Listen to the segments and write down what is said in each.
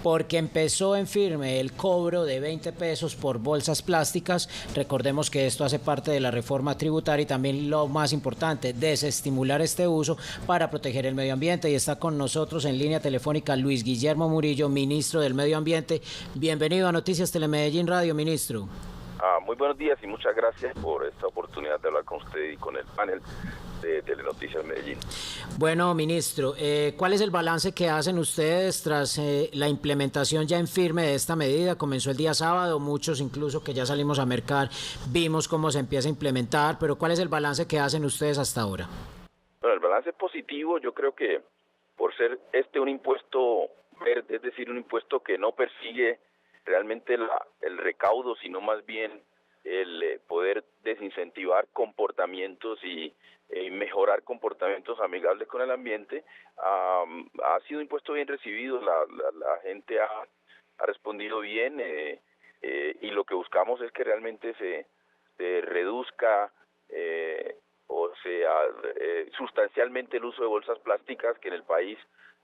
porque empezó en firme el cobro de 20 pesos por bolsas plásticas. Recordemos que esto hace parte de la reforma tributaria y también lo más importante, desestimular este uso para proteger el medio ambiente. Y está con nosotros en línea telefónica Luis Guillermo Murillo, ministro del Medio Ambiente. Bienvenido a Noticias Telemedellín Radio, ministro. Muy buenos días y muchas gracias por esta oportunidad de hablar con usted y con el panel de Telenoticias Medellín. Bueno, ministro, ¿cuál es el balance que hacen ustedes tras la implementación ya en firme de esta medida? Comenzó el día sábado, muchos incluso que ya salimos a mercar, vimos cómo se empieza a implementar, pero ¿cuál es el balance que hacen ustedes hasta ahora? Bueno, el balance es positivo. Yo creo que por ser un impuesto verde, es decir, un impuesto que no persigue realmente el recaudo, sino más bien el poder desincentivar comportamientos y mejorar comportamientos amigables con el ambiente, ha sido un impuesto bien recibido. La gente ha respondido bien, y lo que buscamos es que realmente se reduzca sustancialmente el uso de bolsas plásticas, que en el país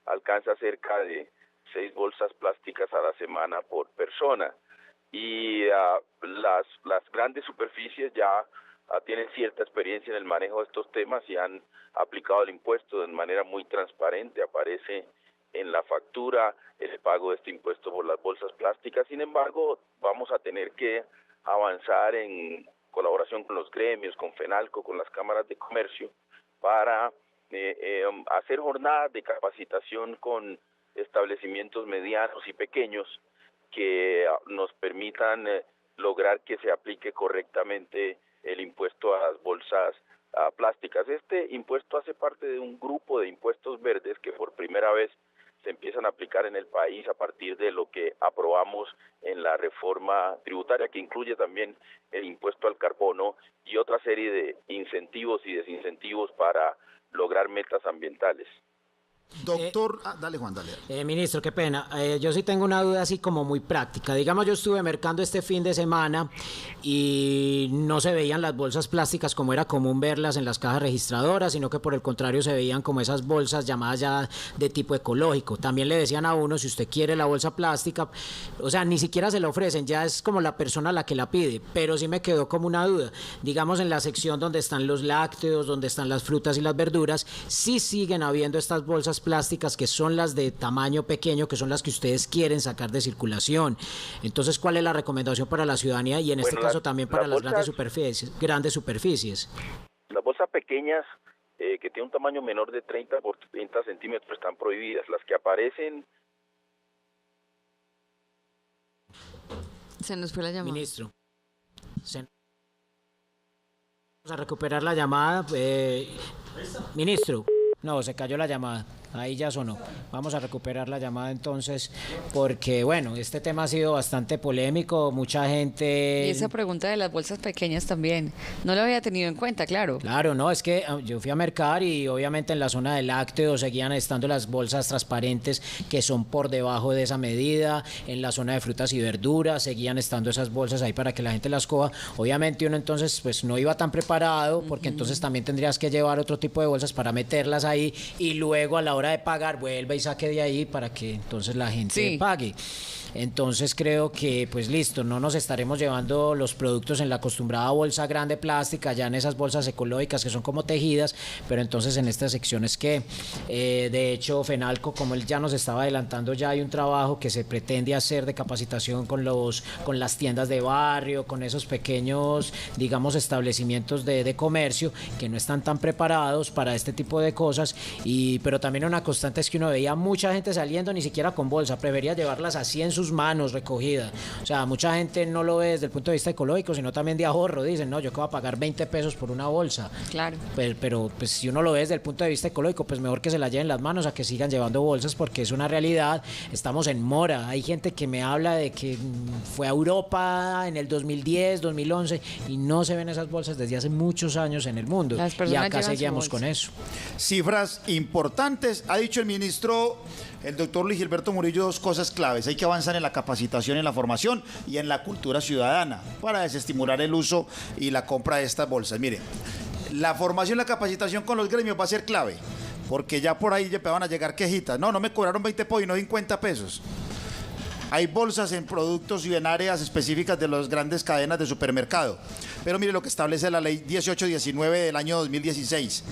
alcanza cerca de 6 bolsas plásticas a la semana por persona. Y las grandes superficies ya tienen cierta experiencia en el manejo de estos temas y han aplicado el impuesto de manera muy transparente. Aparece en la factura el pago de este impuesto por las bolsas plásticas. Sin embargo, vamos a tener que avanzar en colaboración con los gremios, con FENALCO, con las cámaras de comercio, para hacer jornadas de capacitación con establecimientos medianos y pequeños que nos permitan lograr que se aplique correctamente el impuesto a las bolsas plásticas. Este impuesto hace parte de un grupo de impuestos verdes que por primera vez se empiezan a aplicar en el país a partir de lo que aprobamos en la reforma tributaria, que incluye también el impuesto al carbono y otra serie de incentivos y desincentivos para lograr metas ambientales. Doctor, dale Juan, dale. Ministro, qué pena. Yo sí tengo una duda así como muy práctica. Digamos, yo estuve mercando este fin de semana y no se veían las bolsas plásticas como era común verlas en las cajas registradoras, sino que por el contrario se veían como esas bolsas llamadas ya de tipo ecológico. También le decían a uno, si usted quiere la bolsa plástica, o sea, ni siquiera se la ofrecen, ya es como la persona la que la pide. Pero sí me quedó como una duda. Digamos, en la sección donde están los lácteos, donde están las frutas y las verduras, sí siguen habiendo estas bolsas plásticas que son las de tamaño pequeño, que son las que ustedes quieren sacar de circulación. Entonces, ¿cuál es la recomendación para la ciudadanía y en este caso también para las grandes superficies? Las bolsas pequeñas que tienen un tamaño menor de 30 por 30 centímetros están prohibidas. Las que aparecen... Se nos fue la llamada. Ministro, vamos a recuperar la llamada. Ministro, no, se cayó la llamada. Ahí ya sonó. Vamos a recuperar la llamada entonces, porque bueno, este tema ha sido bastante polémico, mucha gente... Y esa pregunta de las bolsas pequeñas también, no lo había tenido en cuenta, claro. Claro, no, es que yo fui a mercar y obviamente en la zona de lácteos seguían estando las bolsas transparentes que son por debajo de esa medida, en la zona de frutas y verduras seguían estando esas bolsas ahí para que la gente las coja. Obviamente uno entonces pues no iba tan preparado, porque entonces también tendrías que llevar otro tipo de bolsas para meterlas ahí y luego a la hora de pagar vuelva y saque de ahí para que entonces la gente pague. Entonces creo que pues listo, no nos estaremos llevando los productos en la acostumbrada bolsa grande plástica, ya en esas bolsas ecológicas que son como tejidas, pero entonces en estas secciones que de hecho FENALCO, como él ya nos estaba adelantando, ya hay un trabajo que se pretende hacer de capacitación con las tiendas de barrio, con esos pequeños, digamos, establecimientos de comercio que no están tan preparados para este tipo de cosas, pero también una constante es que uno veía mucha gente saliendo ni siquiera con bolsa, prefería llevarlas así en sus manos recogida. O sea, mucha gente no lo ve desde el punto de vista ecológico, sino también de ahorro. Dicen, no, yo que voy a pagar 20 pesos por una bolsa. Claro. Pero pues si uno lo ve desde el punto de vista ecológico, pues mejor que se la lleven las manos a que sigan llevando bolsas, porque es una realidad. Estamos en mora. Hay gente que me habla de que fue a Europa en el 2010, 2011 y no se ven esas bolsas desde hace muchos años en el mundo. Y acá seguíamos con eso. Cifras importantes. Ha dicho el ministro, el doctor Luis Gilberto Murillo, dos cosas claves. Hay que avanzar en la capacitación, en la formación y en la cultura ciudadana para desestimular el uso y la compra de estas bolsas. Mire, la formación y la capacitación con los gremios va a ser clave, porque ya por ahí ya van a llegar quejitas. No me cobraron 20 pesos y no 50 pesos. hay bolsas en productos y en áreas específicas de las grandes cadenas de supermercado. Pero mire lo que establece la ley 1819 del año 2016.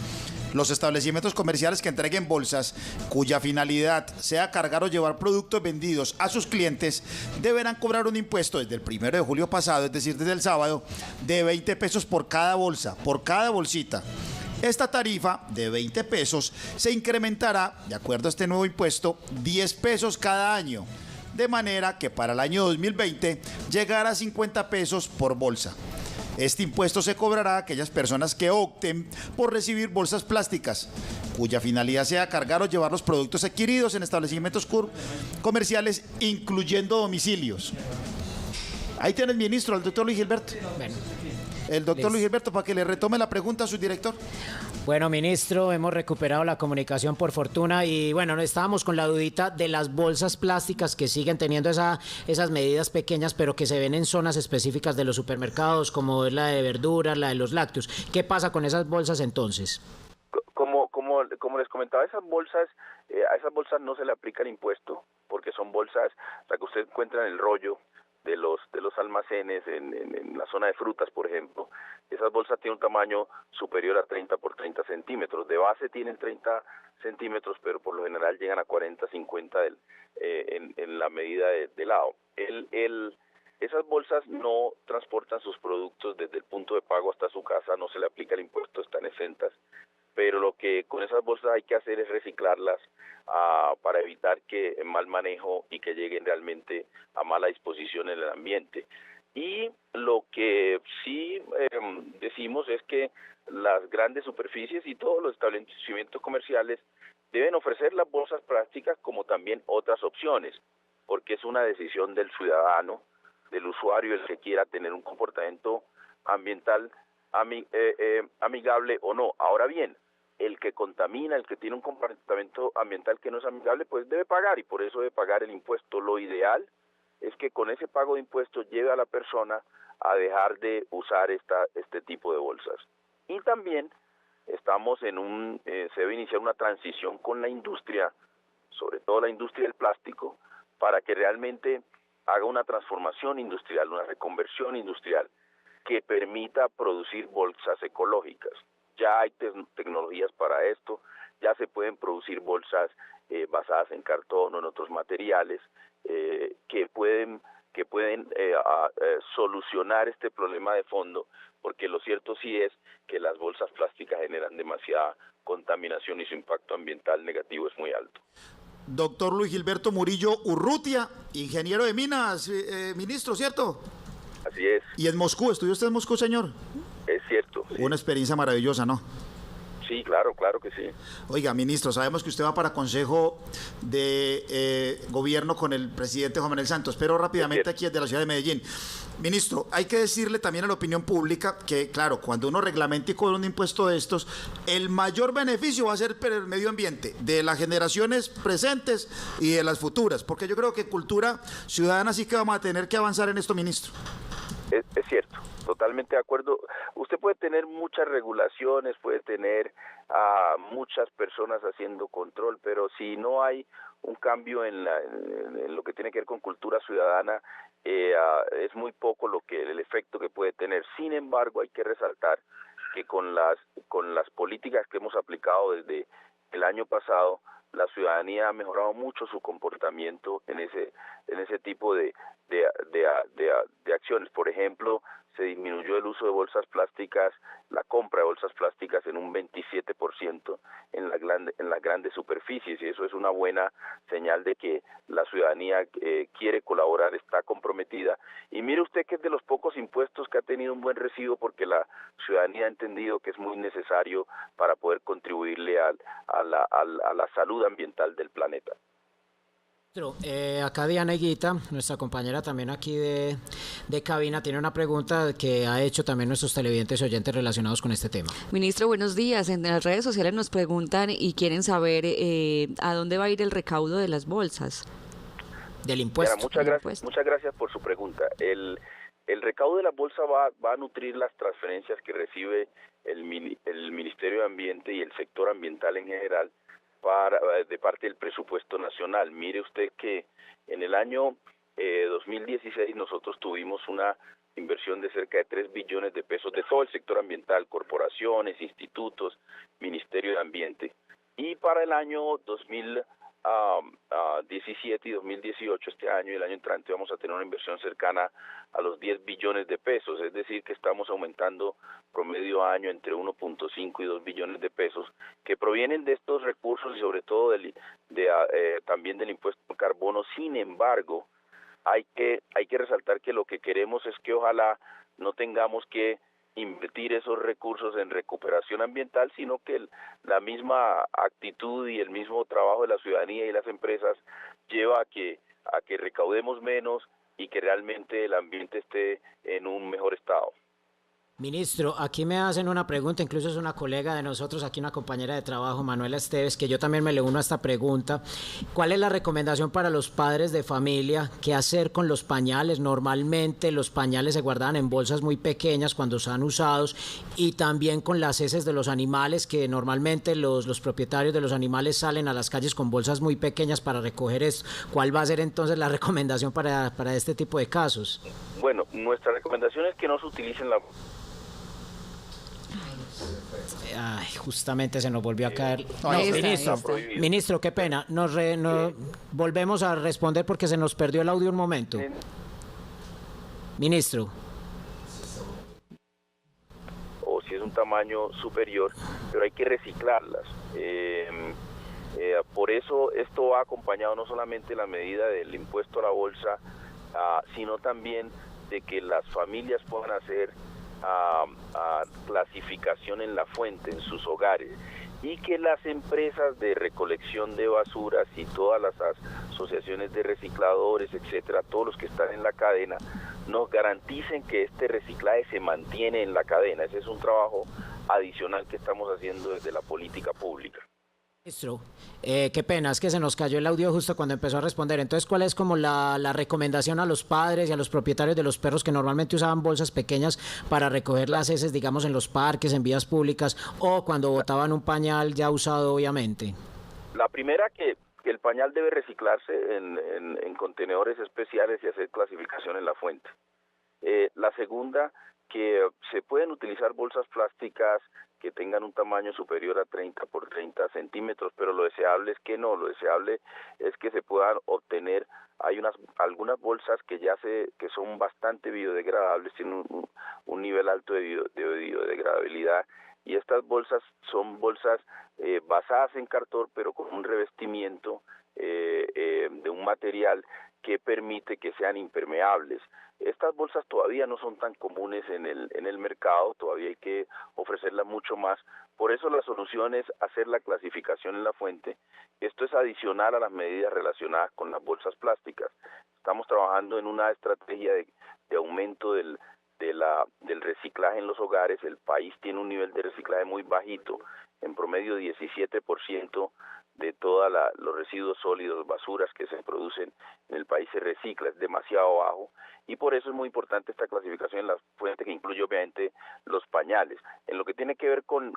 Los establecimientos comerciales que entreguen bolsas cuya finalidad sea cargar o llevar productos vendidos a sus clientes deberán cobrar un impuesto desde el 1 de julio pasado, es decir, desde el sábado, de 20 pesos por cada bolsa, por cada bolsita. Esta tarifa de 20 pesos se incrementará, de acuerdo a este nuevo impuesto, 10 pesos cada año, de manera que para el año 2020 llegará a 50 pesos por bolsa. Este impuesto se cobrará a aquellas personas que opten por recibir bolsas plásticas, cuya finalidad sea cargar o llevar los productos adquiridos en establecimientos comerciales, incluyendo domicilios. Ahí tiene el ministro, el doctor Luis Gilberto. Bueno. El doctor Luis Gilberto, para que le retome la pregunta a su director. Bueno, ministro, hemos recuperado la comunicación por fortuna y bueno, estábamos con la dudita de las bolsas plásticas que siguen teniendo esas medidas pequeñas, pero que se ven en zonas específicas de los supermercados, como es la de verduras, la de los lácteos. ¿Qué pasa con esas bolsas entonces? Como les comentaba, a esas bolsas no se le aplica el impuesto, porque son bolsas, la que usted encuentra en el rollo de los almacenes en la zona de frutas, por ejemplo. Esas bolsas tienen un tamaño superior a 30 por 30 centímetros. De base tienen 30 centímetros, pero por lo general llegan a 40, 50 en la medida de lado. Esas bolsas no transportan sus productos desde el punto de pago hasta su casa, no se le aplica el impuesto, están exentas. Pero lo que con esas bolsas hay que hacer es reciclarlas para evitar que mal manejo y que lleguen realmente a mala disposición en el ambiente. Y lo que sí decimos es que las grandes superficies y todos los establecimientos comerciales deben ofrecer las bolsas plásticas como también otras opciones, porque es una decisión del ciudadano, del usuario, el que quiera tener un comportamiento ambiental amigable o no. Ahora bien, el que contamina, el que tiene un comportamiento ambiental que no es amigable, pues debe pagar, y por eso debe pagar el impuesto. Lo ideal es que con ese pago de impuestos lleve a la persona a dejar de usar este tipo de bolsas. Y también se debe iniciar una transición con la industria, sobre todo la industria del plástico, para que realmente haga una transformación industrial, una reconversión industrial que permita producir bolsas ecológicas. Ya hay tecnologías para esto, ya se pueden producir bolsas basadas en cartón o en otros materiales que pueden solucionar este problema de fondo, porque lo cierto sí es que las bolsas plásticas generan demasiada contaminación y su impacto ambiental negativo es muy alto. Doctor Luis Gilberto Murillo Urrutia, ingeniero de minas, ministro, ¿cierto? Así es. ¿Y en Moscú? ¿Estudió usted en Moscú, señor? Es cierto. Sí. Una experiencia maravillosa, ¿no? Sí, claro que sí. Oiga, ministro, sabemos que usted va para Consejo de Gobierno con el presidente Juan Manuel Santos, pero rápidamente aquí desde la ciudad de Medellín. Ministro, hay que decirle también a la opinión pública que, claro, cuando uno reglamente y cobra un impuesto de estos, el mayor beneficio va a ser para el medio ambiente, de las generaciones presentes y de las futuras, porque yo creo que cultura ciudadana sí que vamos a tener que avanzar en esto, ministro. Es cierto, totalmente de acuerdo. Usted puede tener muchas regulaciones, puede tener a muchas personas haciendo control, pero si no hay un cambio en lo que tiene que ver con cultura ciudadana, es muy poco el efecto que puede tener. Sin embargo, hay que resaltar que con las políticas que hemos aplicado desde el año pasado, la ciudadanía ha mejorado mucho su comportamiento en ese tipo de acciones. Por ejemplo, se disminuyó el uso de bolsas plásticas, la compra de bolsas plásticas en un 27% en las grandes superficies, y eso es una buena señal de que la ciudadanía quiere colaborar, está comprometida. Y mire usted que es de los pocos impuestos que ha tenido un buen recibo, porque la ciudadanía ha entendido que es muy necesario para poder contribuirle a la salud ambiental del planeta. Acá Diana Higuita, nuestra compañera también aquí de cabina, tiene una pregunta que ha hecho también nuestros televidentes y oyentes relacionados con este tema. Ministro, buenos días. En las redes sociales nos preguntan y quieren saber a dónde va a ir el recaudo de las bolsas. Del impuesto. Muchas gracias por su pregunta. El recaudo de la bolsa va a nutrir las transferencias que recibe el Ministerio de Ambiente y el sector ambiental en general de parte del presupuesto nacional. Mire usted que en el año 2016 nosotros tuvimos una inversión de cerca de 3 billones de pesos de todo el sector ambiental, corporaciones, institutos, Ministerio de Ambiente. Y para el año 2017 y 2018, este año y el año entrante, vamos a tener una inversión cercana a los 10 billones de pesos, es decir, que estamos aumentando promedio año entre 1.5 y 2 billones de pesos, que provienen de estos recursos y sobre todo también del impuesto al carbono. Sin embargo, hay que resaltar que lo que queremos es que ojalá no tengamos que invertir esos recursos en recuperación ambiental, sino que la misma actitud y el mismo trabajo de la ciudadanía y las empresas lleva a que recaudemos menos y que realmente el ambiente esté en un mejor estado. Ministro, aquí me hacen una pregunta, incluso es una colega de nosotros, aquí una compañera de trabajo, Manuela Esteves, que yo también me le uno a esta pregunta. ¿Cuál es la recomendación para los padres de familia? ¿Qué hacer con los pañales? Normalmente los pañales se guardaban en bolsas muy pequeñas cuando están usados, y también con las heces de los animales, que normalmente los propietarios de los animales salen a las calles con bolsas muy pequeñas para recoger esto. ¿Cuál va a ser entonces la recomendación para este tipo de casos? Bueno, nuestra recomendación es que no se utilicen la... Ay, justamente se nos volvió a caer. No, Ministro, qué pena. Volvemos a responder porque se nos perdió el audio un momento. Ministro. O si es un tamaño superior, pero hay que reciclarlas. Por eso esto va acompañado no solamente de la medida del impuesto a la bolsa, sino también de que las familias puedan hacer clasificación en la fuente, en sus hogares, y que las empresas de recolección de basuras y todas las asociaciones de recicladores, etcétera, todos los que están en la cadena, nos garanticen que este reciclaje se mantiene en la cadena. Ese es un trabajo adicional que estamos haciendo desde la política pública. Ministro, qué pena, es que se nos cayó el audio justo cuando empezó a responder. Entonces, ¿cuál es como la recomendación a los padres y a los propietarios de los perros que normalmente usaban bolsas pequeñas para recoger las heces, digamos, en los parques, en vías públicas, o cuando botaban un pañal ya usado, obviamente? La primera, que el pañal debe reciclarse en contenedores especiales y hacer clasificación en la fuente. La segunda, que se pueden utilizar bolsas plásticas que tengan un tamaño superior a 30 por 30 centímetros, pero lo deseable es que no, lo deseable es que se puedan obtener, hay algunas bolsas que son bastante biodegradables, tienen un nivel alto de biodegradabilidad, y estas bolsas son bolsas basadas en cartón, pero con un revestimiento de un material que permite que sean impermeables. Estas bolsas todavía no son tan comunes en el mercado, todavía hay que ofrecerlas mucho más. Por eso la solución es hacer la clasificación en la fuente. Esto es adicional a las medidas relacionadas con las bolsas plásticas. Estamos trabajando en una estrategia de aumento del reciclaje en los hogares. El país tiene un nivel de reciclaje muy bajito, en promedio 17% de todos los residuos sólidos, basuras que se producen en el país se recicla, es demasiado bajo, y por eso es muy importante esta clasificación en la fuente, que incluye obviamente los pañales. En lo que tiene que ver con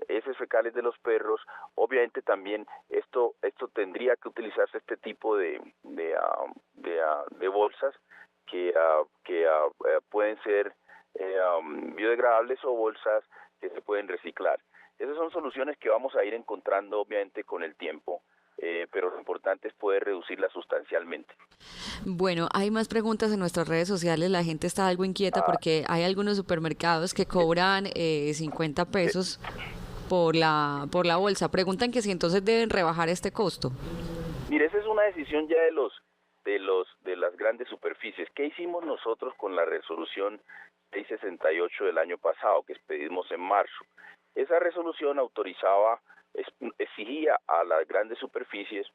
heces fecales de los perros, obviamente también esto tendría que utilizarse este tipo de bolsas que pueden ser biodegradables o bolsas que se pueden reciclar. Esas son soluciones que vamos a ir encontrando obviamente con el tiempo, pero lo importante es poder reducirlas sustancialmente. Bueno, hay más preguntas en nuestras redes sociales. La gente está algo inquieta porque hay algunos supermercados que cobran 50 pesos por la bolsa. Preguntan que si entonces deben rebajar este costo. Mire, esa es una decisión ya de las grandes superficies. ¿Qué hicimos nosotros con la resolución 668 del año pasado, que expedimos en marzo? Esa resolución exigía a las grandes superficies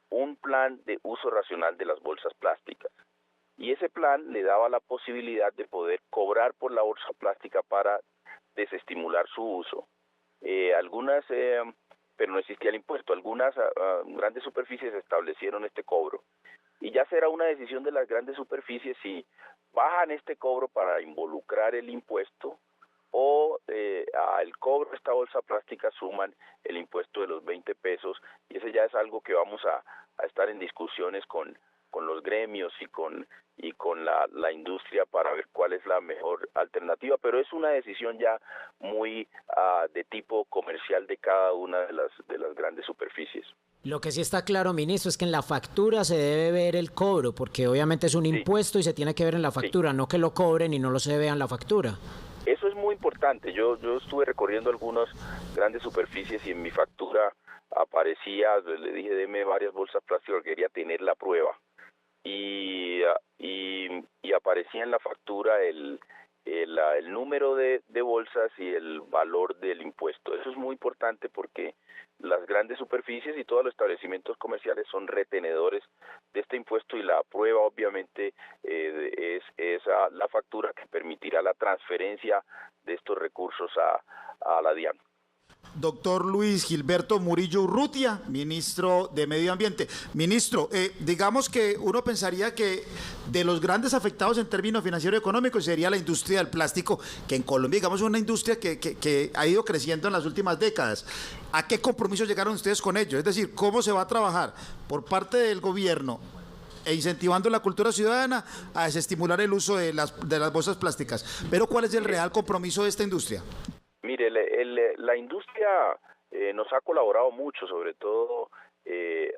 un plan de uso racional de las bolsas plásticas, y ese plan le daba la posibilidad de poder cobrar por la bolsa plástica para desestimular su uso. Pero no existía el impuesto. Algunas grandes superficies establecieron este cobro, y ya será una decisión de las grandes superficies si bajan este cobro para involucrar el impuesto, o al cobro de esta bolsa plástica suman el impuesto de los 20 pesos, y ese ya es algo que vamos a estar en discusiones con los gremios. gremios y con la industria para ver cuál es la mejor alternativa, pero es una decisión ya muy de tipo comercial de cada una de las grandes superficies. Lo que sí está claro, ministro, es que en la factura se debe ver el cobro, porque obviamente es un impuesto y se tiene que ver en la factura, no que lo cobren y no lo se vea en la factura. Eso es muy importante. Yo estuve recorriendo algunas grandes superficies y en mi factura aparecía, le dije, deme varias bolsas plásticas, quería tener la prueba. Y aparecía en la factura el número de bolsas y el valor del impuesto. Eso es muy importante porque las grandes superficies y todos los establecimientos comerciales son retenedores de este impuesto y la prueba obviamente es la factura que permitirá la transferencia de estos recursos a la DIAN. Doctor Luis Gilberto Murillo Urrutia, ministro de Medio Ambiente. Ministro, digamos que uno pensaría que de los grandes afectados en términos financieros y económicos sería la industria del plástico, que en Colombia, digamos, es una industria que ha ido creciendo en las últimas décadas. ¿A qué compromisos llegaron ustedes con ellos? Es decir, ¿cómo se va a trabajar por parte del gobierno e incentivando la cultura ciudadana a desestimular el uso de las bolsas plásticas? Pero ¿cuál es el real compromiso de esta industria? Mire, la industria nos ha colaborado mucho, sobre todo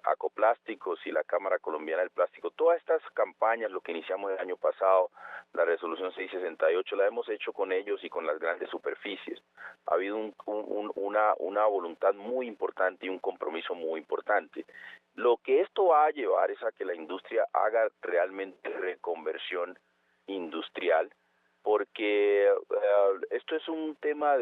Acoplásticos y la Cámara Colombiana del Plástico. Todas estas campañas, lo que iniciamos el año pasado, la resolución 668, la hemos hecho con ellos y con las grandes superficies. Ha habido una voluntad muy importante y un compromiso muy importante. Lo que esto va a llevar es a que la industria haga realmente reconversión industrial, porque esto es un tema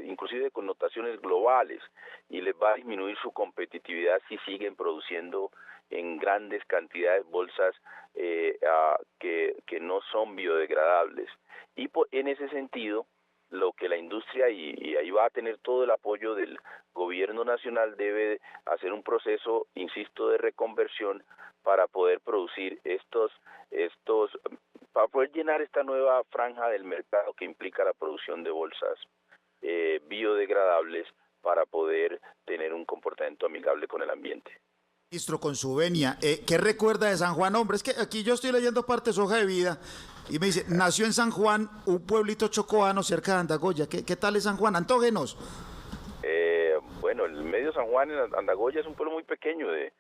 inclusive de connotaciones globales y les va a disminuir su competitividad si siguen produciendo en grandes cantidades bolsas que no son biodegradables. Y en ese sentido, lo que la industria, y ahí va a tener todo el apoyo del gobierno nacional, debe hacer un proceso, insisto, de reconversión para poder producir para poder llenar esta nueva franja del mercado que implica la producción de bolsas biodegradables para poder tener un comportamiento amigable con el ambiente. Ministro, con su venia, ¿qué recuerda de San Juan? Hombre, es que aquí yo estoy leyendo parte de su hoja de vida y me dice, nació en San Juan, un pueblito chocoano cerca de Andagoya. ¿Qué tal es San Juan? Antógenos. Bueno, el medio San Juan en Andagoya es un pueblo muy pequeño, de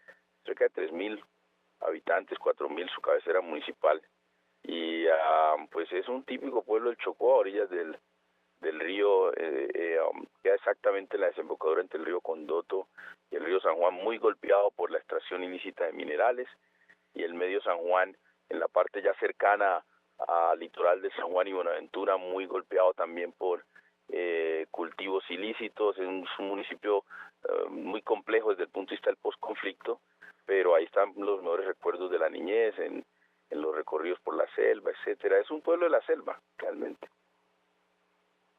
cerca de 3.000 habitantes, 4.000 su cabecera municipal. Y pues es un típico pueblo del Chocó, a orillas del río, queda exactamente en la desembocadura entre el río Condoto y el río San Juan, muy golpeado por la extracción ilícita de minerales, y el medio San Juan, en la parte ya cercana al litoral de San Juan y Buenaventura, muy golpeado también por cultivos ilícitos. Es un municipio muy complejo desde el punto de vista del posconflicto, pero ahí están los mejores recuerdos de la niñez, en los recorridos por la selva, etcétera. Es un pueblo de la selva, realmente.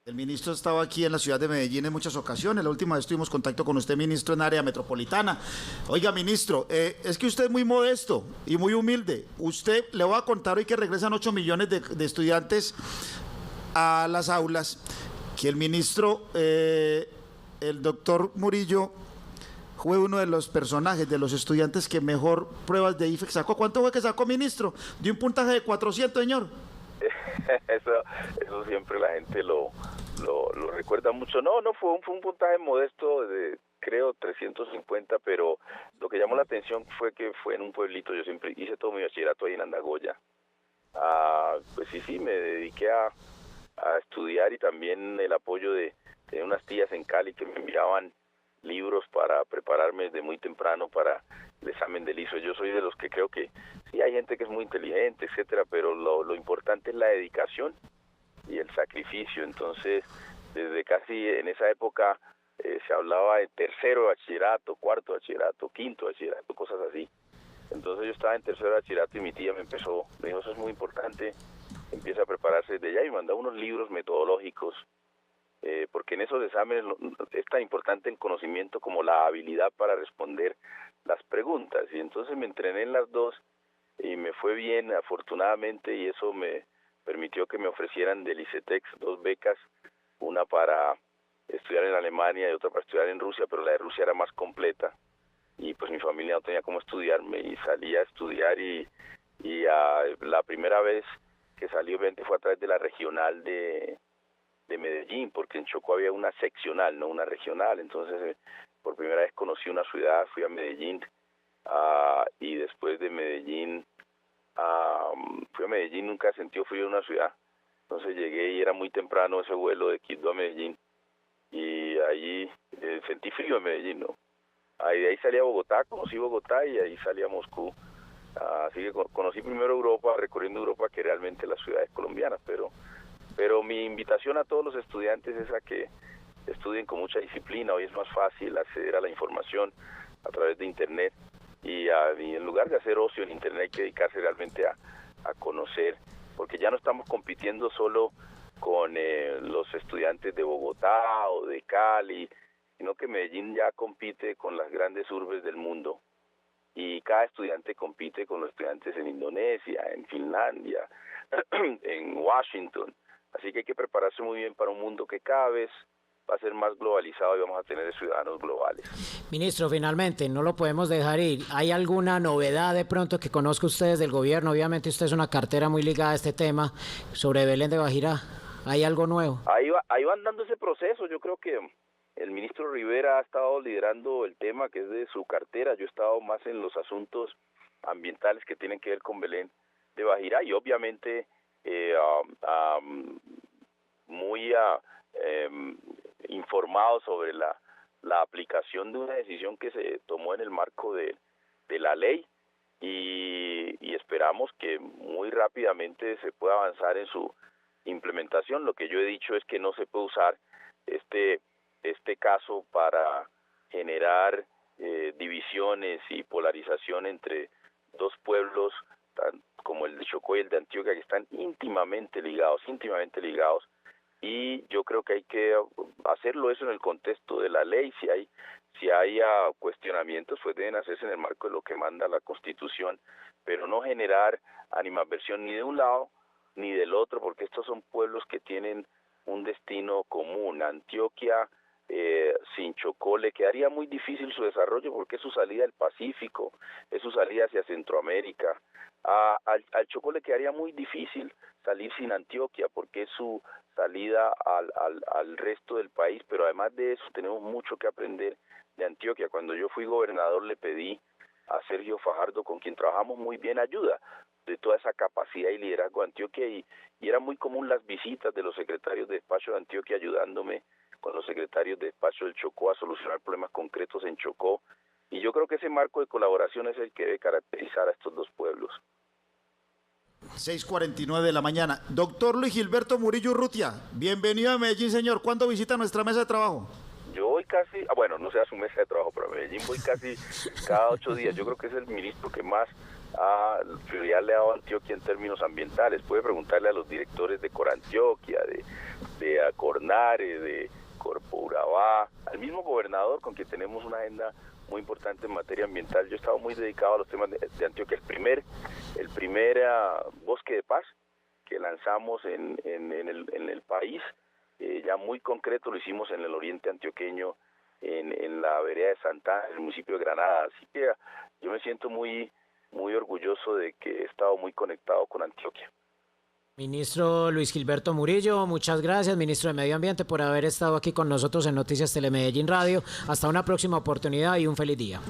El ministro estaba aquí en la ciudad de Medellín en muchas ocasiones. La última vez tuvimos contacto con usted, ministro, en área metropolitana. Oiga, ministro, es que usted es muy modesto y muy humilde. Usted, le voy a contar hoy que regresan 8 millones de estudiantes a las aulas, que el ministro, el doctor Murillo, fue uno de los personajes, de los estudiantes que mejor pruebas de IFEX sacó. ¿Cuánto fue que sacó, ministro? De un puntaje de 400, señor. Eso siempre la gente lo recuerda mucho. No, fue un puntaje modesto de, creo, 350, pero lo que llamó la atención fue que fue en un pueblito. Yo siempre hice todo mi bachillerato ahí en Andagoya. Pues sí, me dediqué a estudiar, y también el apoyo de unas tías en Cali que me enviaban libros para prepararme desde muy temprano para el examen del ISO. Yo soy de los que creo que sí hay gente que es muy inteligente, etcétera, pero lo importante es la dedicación y el sacrificio. Entonces, desde casi en esa época se hablaba de tercero de bachillerato, cuarto de bachillerato, quinto de bachillerato, cosas así. Entonces yo estaba en tercero de bachillerato y mi tía me dijo, eso es muy importante, empieza a prepararse desde ya, y me mandaba unos libros metodológicos, porque en esos exámenes es tan importante el conocimiento como la habilidad para responder las preguntas. Y entonces me entrené en las dos y me fue bien, afortunadamente, y eso me permitió que me ofrecieran del ICETEX 2 becas, una para estudiar en Alemania y otra para estudiar en Rusia, pero la de Rusia era más completa y pues mi familia no tenía cómo estudiarme, y salí a estudiar y y la primera vez que salí obviamente fue a través de la regional de Medellín, porque en Chocó había una seccional, no una regional. Entonces por primera vez conocí una ciudad, fui a Medellín, y después de Medellín fui a Medellín, nunca he sentido frío en una ciudad. Entonces llegué y era muy temprano ese vuelo de Quito a Medellín, y ahí sentí frío en Medellín, ¿no? De ahí salí a Bogotá, conocí Bogotá, y ahí salí a Moscú. Así que conocí primero Europa, recorriendo Europa, que realmente las ciudades colombianas, pero mi invitación a todos los estudiantes es a que estudien con mucha disciplina. Hoy es más fácil acceder a la información a través de Internet, y en lugar de hacer ocio en Internet hay que dedicarse realmente a conocer, porque ya no estamos compitiendo solo con los estudiantes de Bogotá o de Cali, sino que Medellín ya compite con las grandes urbes del mundo, y cada estudiante compite con los estudiantes en Indonesia, en Finlandia, en Washington. Así que hay que prepararse muy bien para un mundo que cada vez va a ser más globalizado y vamos a tener ciudadanos globales. Ministro, finalmente, no lo podemos dejar ir. ¿Hay alguna novedad de pronto que conozca ustedes del gobierno? Obviamente usted es una cartera muy ligada a este tema, sobre Belén de Bajirá. ¿Hay algo nuevo? Ahí van dando ese proceso. Yo creo que el ministro Rivera ha estado liderando el tema, que es de su cartera. Yo he estado más en los asuntos ambientales que tienen que ver con Belén de Bajirá, y obviamente muy informado sobre la aplicación de una decisión que se tomó en el marco de la ley, y esperamos que muy rápidamente se pueda avanzar en su implementación. Lo que yo he dicho es que no se puede usar este caso para generar divisiones y polarización entre dos pueblos como el de Chocó y el de Antioquia, que están íntimamente ligados, y yo creo que hay que hacerlo eso en el contexto de la ley. Si hay cuestionamientos, pues deben hacerse en el marco de lo que manda la Constitución, pero no generar animadversión ni de un lado ni del otro, porque estos son pueblos que tienen un destino común. Antioquia sin Chocó le quedaría muy difícil su desarrollo, porque es su salida al Pacífico, es su salida hacia Centroamérica. Al Chocó le quedaría muy difícil salir sin Antioquia, porque es su salida al resto del país. Pero además de eso tenemos mucho que aprender de Antioquia. Cuando yo fui gobernador le pedí a Sergio Fajardo, con quien trabajamos muy bien, ayuda de toda esa capacidad y liderazgo de Antioquia, y era muy común las visitas de los secretarios de despacho de Antioquia ayudándome con los secretarios de despacho del Chocó a solucionar problemas concretos en Chocó, y yo creo que ese marco de colaboración es el que debe caracterizar a estos dos pueblos. 6:49 de la mañana. Doctor Luis Gilberto Murillo Urrutia, bienvenido a Medellín, señor. ¿Cuándo visita nuestra mesa de trabajo? Yo voy casi, no sé a su mesa de trabajo, pero a Medellín voy casi cada 8 días. Yo creo que es el ministro que más prioridad le ha dado a Antioquia en términos ambientales. Puede preguntarle a los directores de Corantioquia, de Cornare, de Corpo Urabá, al mismo gobernador, con quien tenemos una agenda muy importante en materia ambiental. Yo he estado muy dedicado a los temas de Antioquia. El primer bosque de paz que lanzamos en el país, ya muy concreto, lo hicimos en el oriente antioqueño, en la vereda de Santana, en el municipio de Granada. Así que yo me siento muy orgulloso de que he estado muy conectado con Antioquia. Ministro Luis Gilberto Murillo, muchas gracias, ministro de Medio Ambiente, por haber estado aquí con nosotros en Noticias Telemedellín Radio. Hasta una próxima oportunidad y un feliz día.